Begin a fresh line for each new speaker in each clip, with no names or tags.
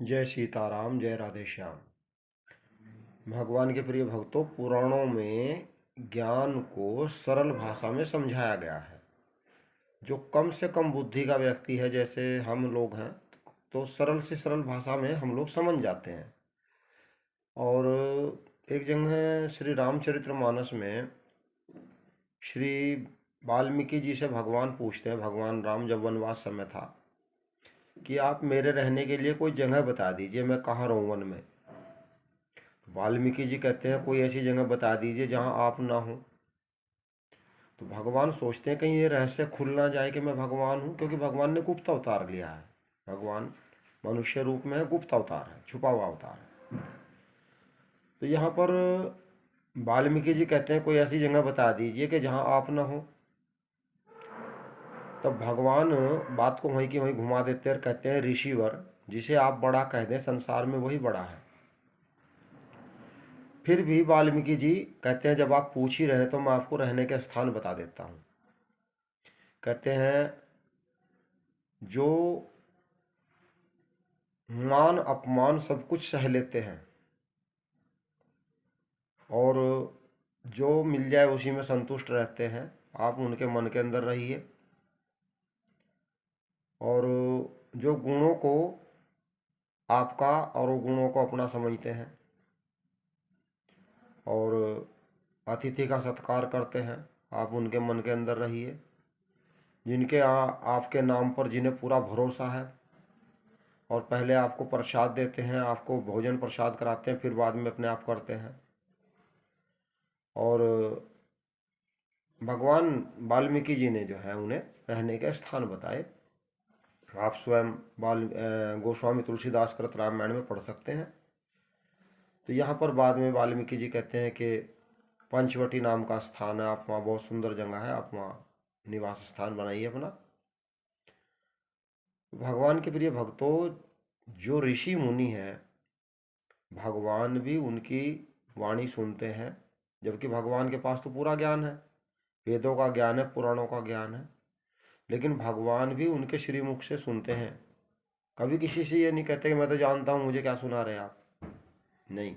जय सीताराम, जय राधे श्याम। भगवान के प्रिय भक्तों, पुराणों में ज्ञान को सरल भाषा में समझाया गया है। जो कम से कम बुद्धि का व्यक्ति है, जैसे हम लोग हैं, तो सरल से सरल भाषा में हम लोग समझ जाते हैं। और एक जगह श्री रामचरितमानस में श्री वाल्मीकि जी से भगवान पूछते हैं, भगवान राम जब वनवास समय था, कि आप मेरे रहने के लिए कोई जगह बता दीजिए, मैं कहाँ रहूँ वन में। वाल्मीकि जी कहते हैं, कोई ऐसी जगह बता दीजिए जहां आप ना हो। तो भगवान सोचते हैं कहीं ये रहस्य खुल ना जाए कि मैं भगवान हूँ, क्योंकि भगवान ने गुप्त अवतार लिया है। भगवान मनुष्य रूप में है, गुप्त अवतार है, छुपा हुआ अवतार है। तो यहाँ पर वाल्मीकि जी कहते हैं, कोई ऐसी जगह बता दीजिए कि जहाँ आप ना हो। तब भगवान बात को वहीं की वहीं घुमा देते हैं और कहते हैं, ऋषिवर जिसे आप बड़ा कह दें, संसार में वही बड़ा है। फिर भी वाल्मीकि जी कहते हैं, जब आप पूछ ही रहे तो मैं आपको रहने के स्थान बता देता हूँ। कहते हैं, जो मान अपमान सब कुछ सह लेते हैं और जो मिल जाए उसी में संतुष्ट रहते हैं, आप उनके मन के अंदर रहिए। और जो गुणों को आपका और वो गुणों को अपना समझते हैं और अतिथि का सत्कार करते हैं, आप उनके मन के अंदर रहिए। जिनके आपके नाम पर जिन्हें पूरा भरोसा है और पहले आपको प्रसाद देते हैं, आपको भोजन प्रसाद कराते हैं, फिर बाद में अपने आप करते हैं। और भगवान वाल्मीकि जी ने जो है उन्हें रहने के स्थान बताए। आप स्वयं गोस्वामी तुलसीदास कृत रामायण में पढ़ सकते हैं। तो यहाँ पर बाद में वाल्मीकि जी कहते हैं कि पंचवटी नाम का स्थान है, आप वहाँ, बहुत सुंदर जगह है, आप वहाँ निवास स्थान बनाइए अपना। भगवान के प्रिय भक्तों, जो ऋषि मुनि हैं, भगवान भी उनकी वाणी सुनते हैं, जबकि भगवान के पास तो पूरा ज्ञान है, वेदों का ज्ञान है, पुराणों का ज्ञान है। लेकिन भगवान भी उनके श्रीमुख से सुनते हैं। कभी किसी से ये नहीं कहते कि मैं तो जानता हूँ, मुझे क्या सुना रहे आप, नहीं।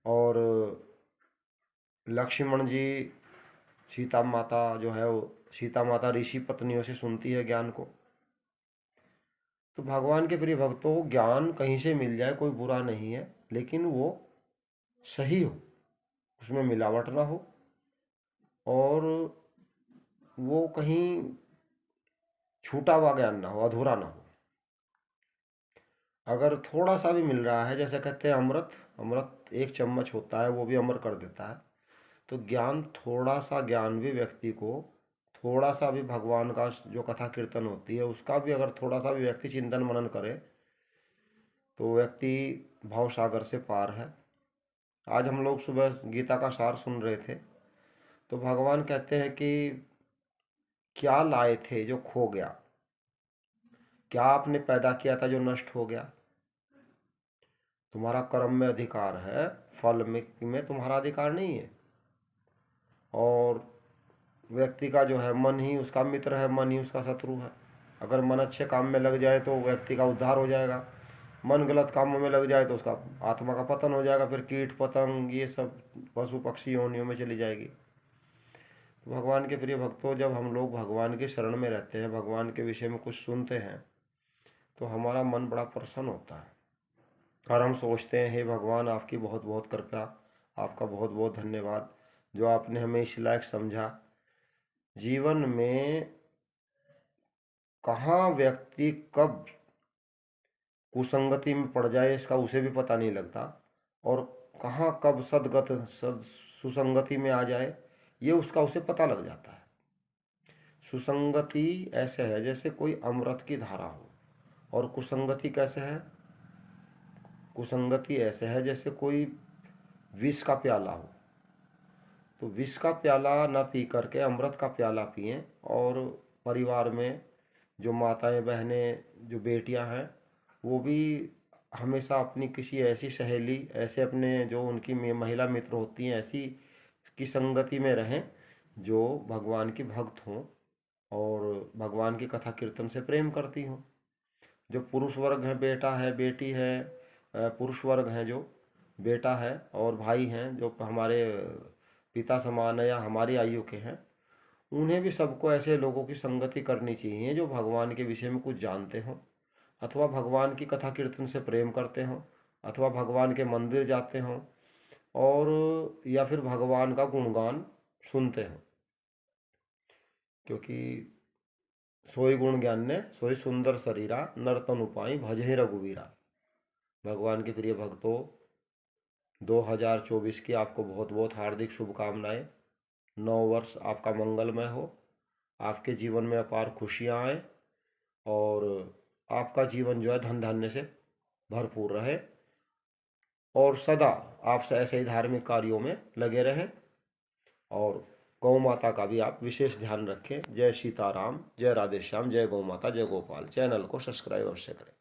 और लक्ष्मण जी, सीता माता जो है, वो सीता माता ऋषि पत्नियों से सुनती है ज्ञान को। तो भगवान के प्रिय भक्तों, ज्ञान कहीं से मिल जाए कोई बुरा नहीं है, लेकिन वो सही हो, उसमें मिलावट ना हो और वो कहीं छूटा हुआ ज्ञान ना हो, अधूरा ना हो। अगर थोड़ा सा भी मिल रहा है, जैसे कहते हैं अमृत, अमृत एक चम्मच होता है, वो भी अमर कर देता है। तो ज्ञान, थोड़ा सा ज्ञान भी व्यक्ति को, थोड़ा सा भी भगवान का जो कथा कीर्तन होती है उसका भी अगर थोड़ा सा भी व्यक्ति चिंतन मनन करे, तो व्यक्ति भव सागर से पार है। आज हम लोग सुबह गीता का सार सुन रहे थे, तो भगवान कहते हैं कि क्या लाए थे जो खो गया, क्या आपने पैदा किया था जो नष्ट हो गया। तुम्हारा कर्म में अधिकार है, फल में तुम्हारा अधिकार नहीं है। और व्यक्ति का जो है मन ही उसका मित्र है, मन ही उसका शत्रु है। अगर मन अच्छे काम में लग जाए तो व्यक्ति का उद्धार हो जाएगा, मन गलत कामों में लग जाए तो उसका आत्मा का पतन हो जाएगा, फिर कीट पतंग ये सब पशु पक्षी योनियों में चली जाएगी। तो भगवान के प्रिय भक्तों, जब हम लोग भगवान की शरण में रहते हैं, भगवान के विषय में कुछ सुनते हैं, तो हमारा मन बड़ा प्रसन्न होता है और हम सोचते हैं, हे भगवान, आपकी बहुत बहुत कृपा, आपका बहुत बहुत धन्यवाद जो आपने हमें इस लायक समझा। जीवन में कहाँ व्यक्ति कब कुसंगति में पड़ जाए इसका उसे भी पता नहीं लगता, और कहाँ कब सद सुसंगति में आ जाए ये उसका उसे पता लग जाता है। सुसंगति ऐसे है जैसे कोई अमृत की धारा हो, और कुसंगति कैसे है, कुसंगति ऐसे है जैसे कोई विष का प्याला हो। तो विष का प्याला न पी करके अमृत का प्याला पिएं। और परिवार में जो माताएं बहनें, जो बेटियां हैं, वो भी हमेशा अपनी किसी ऐसी सहेली, ऐसे अपने जो उनकी महिला मित्र होती हैं, ऐसी की संगति में रहें जो भगवान की भक्त हों और भगवान की कथा कीर्तन से प्रेम करती हों। जो पुरुष वर्ग है, बेटा है, बेटी है, पुरुष वर्ग हैं जो बेटा है और भाई हैं जो हमारे पिता समान है या हमारी आयु के हैं, उन्हें भी सबको ऐसे लोगों की संगति करनी चाहिए जो भगवान के विषय में कुछ जानते हों, अथवा भगवान की कथा कीर्तन से प्रेम करते हों, अथवा भगवान के मंदिर जाते हों, और या फिर भगवान का गुणगान सुनते हों। क्योंकि सोई गुण ज्ञान ने सोई सुंदर शरीरा नर्तन उपाई भजहि रघुवीरा। भगवान के प्रिय भक्तों, 2024 की आपको बहुत बहुत हार्दिक शुभकामनाएं। 9 वर्ष आपका मंगलमय हो, आपके जीवन में अपार खुशियाँ आए और आपका जीवन जो है धन धान्य से भरपूर रहे, और सदा आप ऐसे ही धार्मिक कार्यों में लगे रहें, और गौ माता का भी आप विशेष ध्यान रखें। जय सीताराम, जय राधे श्याम, जय गौ माता, जय गोपाल। चैनल को सब्सक्राइब अवश्य करें।